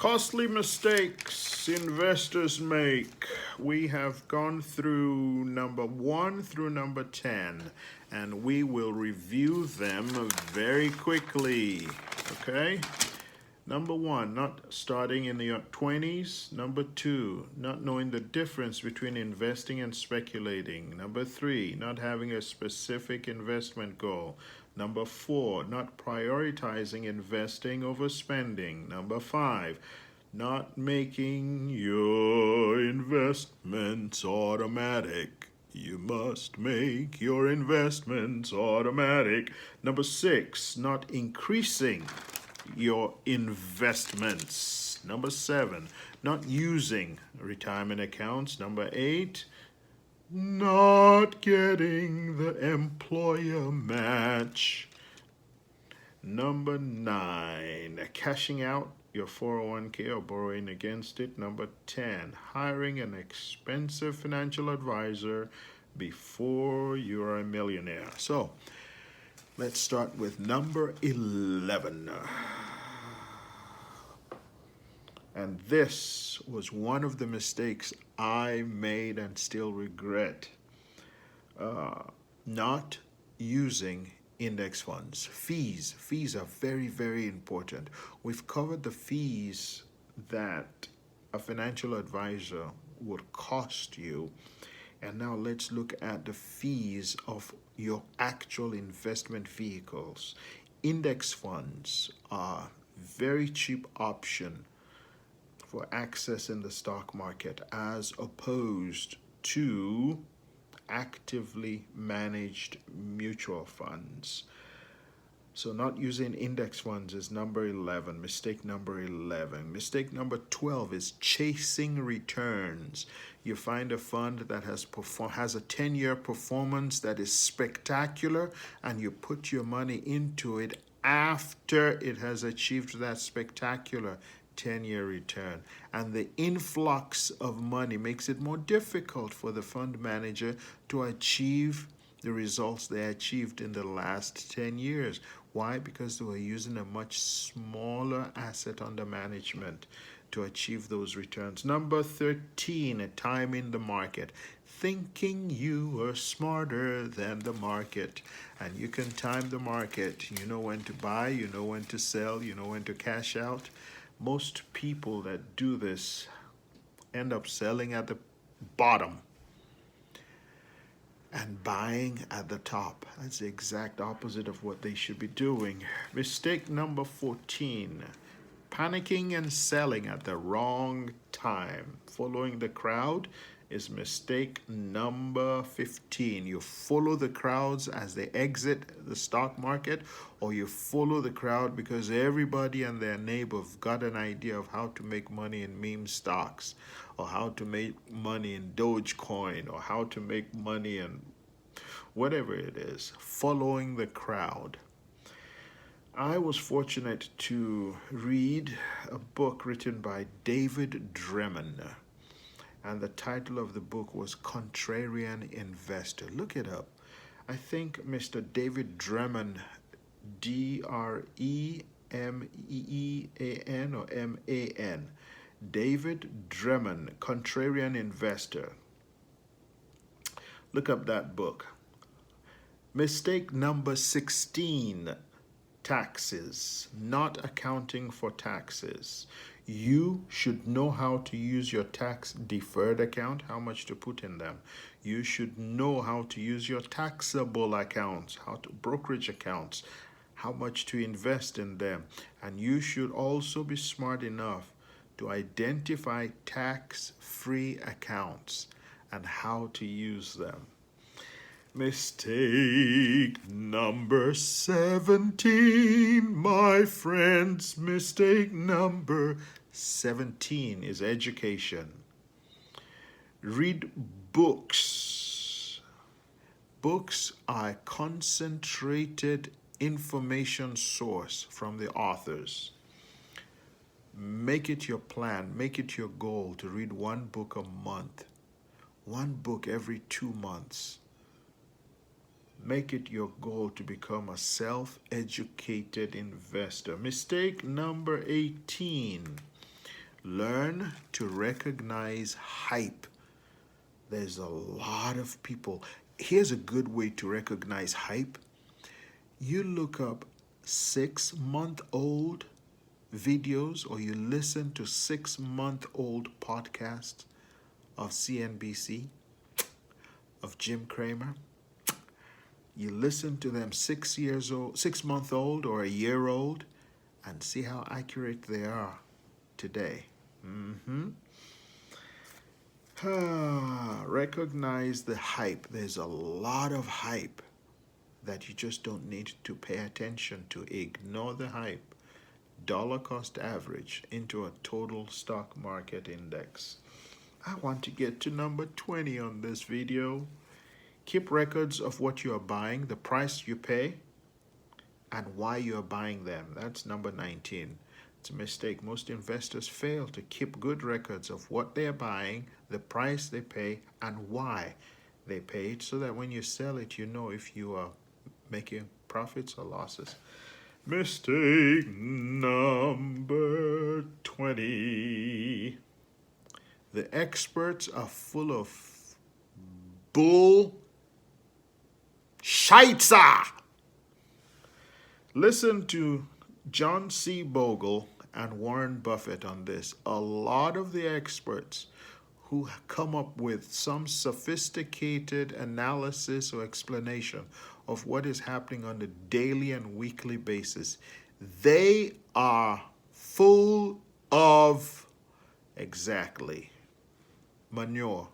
Costly mistakes investors make. We have gone through number 1 through number 10, and we will review them very quickly. Okay? Number 1, not starting in the 20s. Number 2, not knowing the difference between investing and speculating. Number 3, not having a specific investment goal. Number 4, not prioritizing investing over spending. Number 5, not making your investments automatic. You must make your investments automatic. Number 6, not increasing your investments. Number 7, not using retirement accounts. Number 8, not getting the employer match. Number 9, cashing out your 401k or borrowing against it. Number 10, hiring an expensive financial advisor before you're a millionaire. So let's start with number 11. And this was one of the mistakes I made and still regret. Not using index funds. Fees are very, very important. We've covered the fees that a financial advisor would cost you. And now let's look at the fees of your actual investment vehicles. Index funds are a very cheap option for accessing the stock market as opposed to actively managed mutual funds. So not using index funds is number 11, mistake number 11. Mistake number 12 is chasing returns. You find a fund that has a 10-year performance that is spectacular, and you put your money into it after it has achieved that spectacular 10-year return. And the influx of money makes it more difficult for the fund manager to achieve the results they achieved in the last 10 years. Why? Because they were using a much smaller asset under management to achieve those returns. Number 13, timing the market. Thinking you are smarter than the market. And you can time the market. You know when to buy, you know when to sell, you know when to cash out. Most people that do this end up selling at the bottom and buying at the top. That's the exact opposite of what they should be doing. Mistake number 14, panicking and selling at the wrong time. Following the crowd is mistake number 15. You follow the crowds as they exit the stock market, or you follow the crowd because everybody and their neighbor have got an idea of how to make money in meme stocks, or how to make money in Dogecoin, or how to make money in whatever it is. Following the crowd. I was fortunate to read a book written by David Dreman. And the title of the book was Contrarian Investor. Look it up. I think Mr. David Dreman, Dremean or Man, David Dreman, Contrarian Investor. Look up that book. Mistake number 16, taxes, not accounting for taxes. You should know how to use your tax deferred account, how much to put in them. You should know how to use your taxable accounts, brokerage accounts, how much to invest in them. And you should also be smart enough to identify tax-free accounts and how to use them. Mistake number 17, my friends. Mistake number 17 is education. Read books. Books are a concentrated information source from the authors. Make it your plan, make it your goal to read one book a month, one book every 2 months. Make it your goal to become a self-educated investor. Mistake number 18, Learn to recognize hype. There's a lot of people. Here's a good way to recognize hype. You look up 6-month-old videos, or you listen to 6-month-old podcasts of CNBC, of Jim Cramer. You listen to them 6-month-old or a year old, and see how accurate they are today. Recognize the hype. There's a lot of hype that you just don't need to pay attention to. Ignore the hype. Dollar cost average into a total stock market index. I want to get to number 20 on this video. Keep records of what you are buying, the price you pay, and why you are buying them. That's number 19. It's a mistake. Most investors fail to keep good records of what they are buying, the price they pay, and why they pay it, so that when you sell it, you know if you are making profits or losses. Mistake number 20. The experts are full of bull shitza. Listen to John C. Bogle and Warren Buffett on this. A lot of the experts who come up with some sophisticated analysis or explanation of what is happening on a daily and weekly basis, they are full of exactly manure.